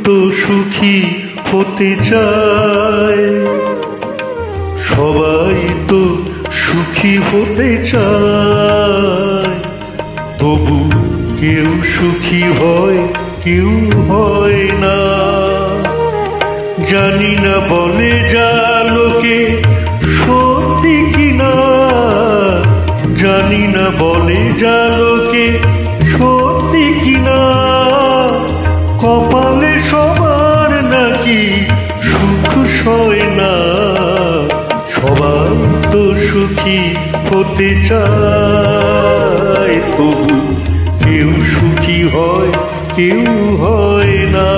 তো সুখী হতে চায়, সবাই তো সুখী হতে চায়, তবু কেউ সুখী হয় কেউ হয় না। জানি না বলে যা লোকে সত্যি কিনা, জানি না বলে যা লোকে সত্যি কিনা, কপালে সবার নাকি সুখ সয় না। সবাই তো সুখী হতে চায়, তবু কেউ সুখী হয় কেউ হয় না।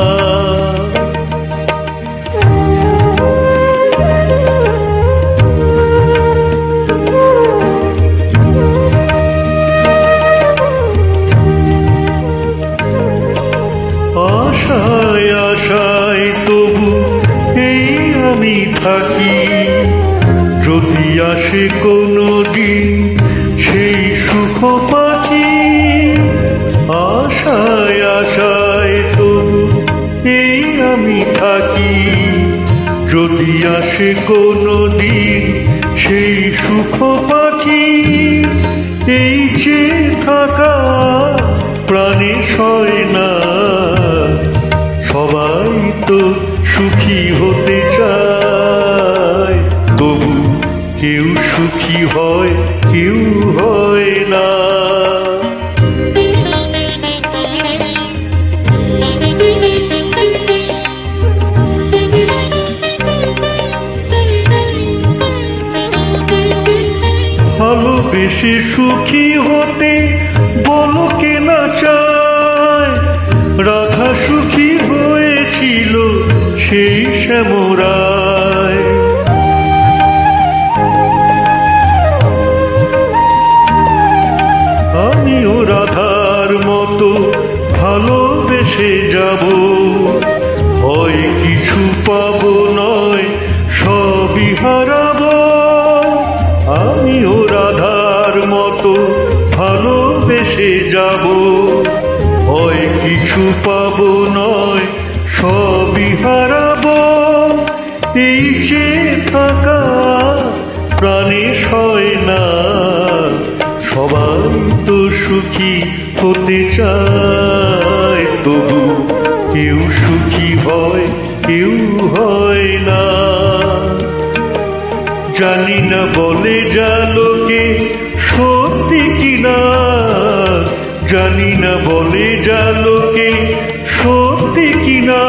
আশায় আশায় তবু এই আমি থাকি, যদি আসে কোনো দিন সেই সুখ পাখি। আশায় আশায় তবু এই আমি থাকি, যদি আসে কোনো দিন সেই সুখ পাখি। এই যে থাকা প্রাণে সয় না, সবাই তো সুখী হতে চায়, তবু কেউ সুখী হয় কেউ হয় না। ভালোবেসে সুখী হতে বলো কে না চায়, রাধা সুখী হয়েছিল সেই শ্যামরায়। আমিও রাধার মতো ভালোবেসে যাব, হয় কিছু পাবো নয় সবই হারাবো। আমিও রাধার মতো ভালোবেসে যাব, হয় কিছু পাবো নয় সবই হারাবো। এই যে থাকা প্রাণে সয় না, সবাই তো সুখী হতে চায়, তবু কেউ সুখী হয় কেউ হয় না। জানি না বলে যা লোকে সত্যি কিনা, জানি না বলে যা লোকে সত্যি কিনা,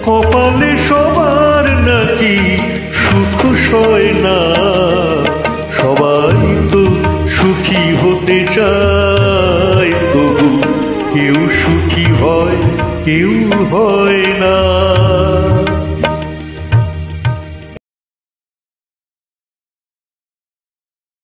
কপালে সবার নাকি সুখ সয় না। সবাই তো সুখী হতে চায়, তবু কেউ সুখী হয় কেউ হয় না।